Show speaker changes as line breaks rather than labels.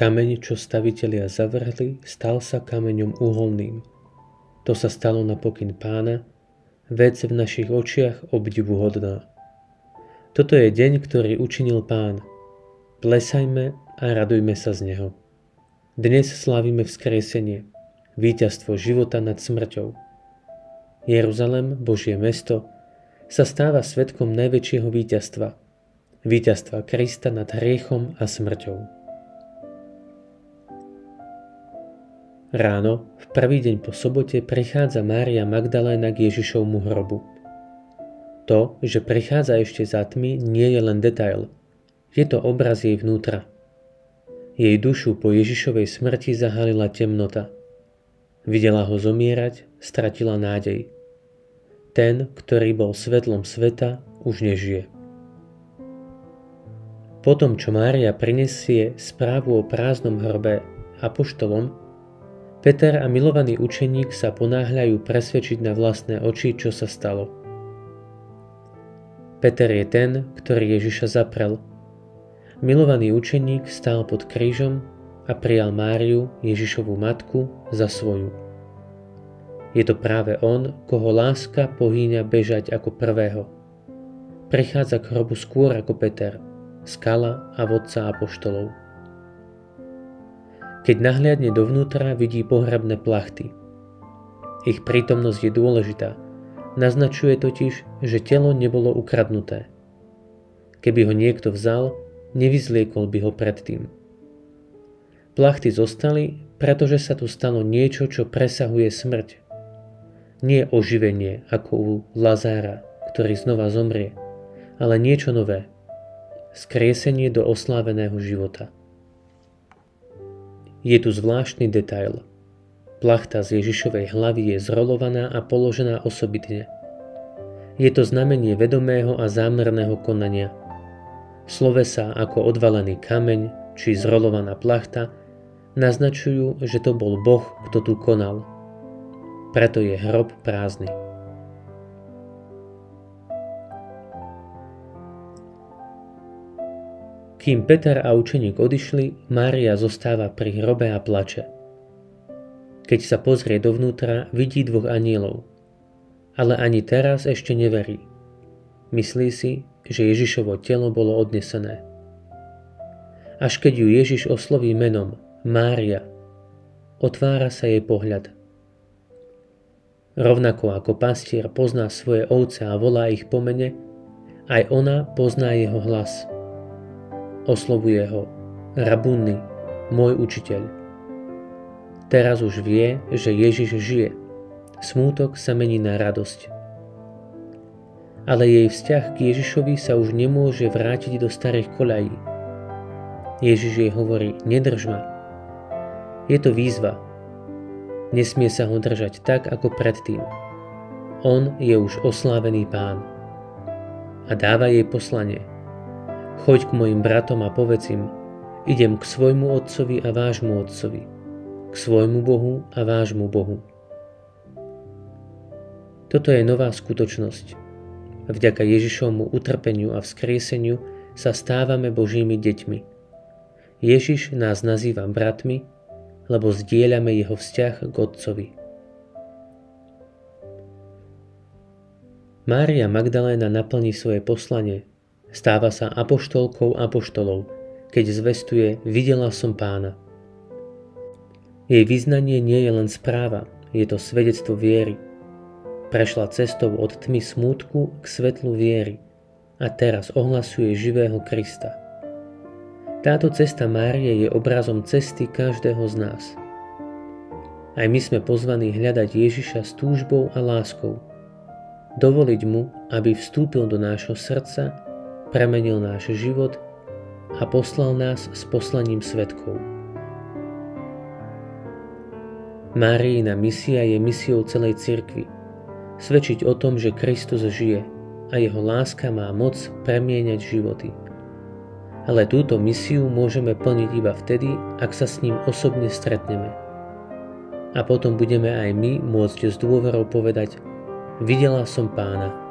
Kameň, čo stavitelia zavrhli, stal sa kameňom uholným. To sa stalo na pokyn Pána, vec v našich očiach obdivuhodná. Toto je deň, ktorý učinil Pán. Plesajme a radujme sa z neho. Dnes slávime vzkriesenie, víťazstvo života nad smrťou. Jeruzalem, Božie mesto, sa stáva svedkom najväčšieho víťazstva. Víťazstva Krista nad hriechom a smrťou. Ráno, v prvý deň po sobote, prichádza Mária Magdaléna k Ježišovmu hrobu. To, že prichádza ešte za tmy, nie je len detail. Je to obraz jej vnútra. Jej dušu po Ježišovej smrti zahalila temnota. Videla ho zomierať, stratila nádej. Ten, ktorý bol svetlom sveta, už nežije. Potom, čo Mária prinesie správu o prázdnom hrobe apoštolom, Peter a milovaný učeník sa ponáhľajú presvedčiť na vlastné oči, čo sa stalo. Peter je ten, ktorý Ježiša zaprel. Milovaný učeník stál pod krížom a prijal Máriu, Ježišovu matku, za svoju. Je to práve on, koho láska pohýňa bežať ako prvého. Prichádza k hrobu skôr ako Peter, skala a vodca apoštolov. Keď nahliadne dovnútra, vidí pohrebné plachty. Ich prítomnosť je dôležitá. Naznačuje totiž, že telo nebolo ukradnuté. Keby ho niekto vzal, nevyzliekol by ho predtým. Plachty zostali, pretože sa tu stalo niečo, čo presahuje smrť. Nie oživenie ako u Lazára, ktorý znova zomrie, ale niečo nové. Skriesenie do osláveného života. Je tu zvláštny detail. Plachta z Ježišovej hlavy je zrolovaná a položená osobitne. Je to znamenie vedomého a zámerného konania. Slovesá ako odvalený kameň či zrolovaná plachta naznačujú, že to bol Boh, kto tu konal. Preto je hrob prázdny. Kým Peter a učeník odišli, Mária zostáva pri hrobe a plače. Keď sa pozrie dovnútra, vidí dvoch anjelov. Ale ani teraz ešte neverí. Myslí si, že Ježišovo telo bolo odnesené. Až keď ju Ježiš osloví menom Mária, otvára sa jej pohľad. Rovnako ako pastier pozná svoje ovce a volá ich po mene, aj ona pozná jeho hlas. Oslovuje ho Rabunni, môj učiteľ. Teraz už vie, že Ježiš žije. Smútok sa mení na radosť. Ale jej vzťah k Ježišovi sa už nemôže vrátiť do starých koľají. Ježiš jej hovorí, nedrž ma. Je to výzva. Nesmie sa ho držať tak, ako predtým. On je už oslávený Pán. A dáva jej poslanie. Choď k mojim bratom a povedz im, idem k svojmu otcovi a vášmu otcovi, k svojmu Bohu a vášmu Bohu. Toto je nová skutočnosť. Vďaka Ježišovmu utrpeniu a vzkrieseniu sa stávame Božími deťmi. Ježiš nás nazýva bratmi, lebo zdieľame jeho vzťah k Otcovi. Mária Magdaléna naplní svoje poslanie. Stáva sa apoštolkou apoštolov, keď zvestuje videla som Pána. Jej vyznanie nie je len správa, je to svedectvo viery. Prešla cestou od tmy smútku k svetlu viery a teraz ohlasuje živého Krista. Táto cesta Márie je obrazom cesty každého z nás. Aj my sme pozvaní hľadať Ježiša s túžbou a láskou. Dovoliť mu, aby vstúpil do nášho srdca, premenil náš život a poslal nás s poslaním svedkov. Máriina misia je misiou celej cirkvi. Svedčiť o tom, že Kristus žije a jeho láska má moc premieňať životy. Ale túto misiu môžeme plniť iba vtedy, ak sa s ním osobne stretneme. A potom budeme aj my môcť s dôverou povedať: videla som Pána.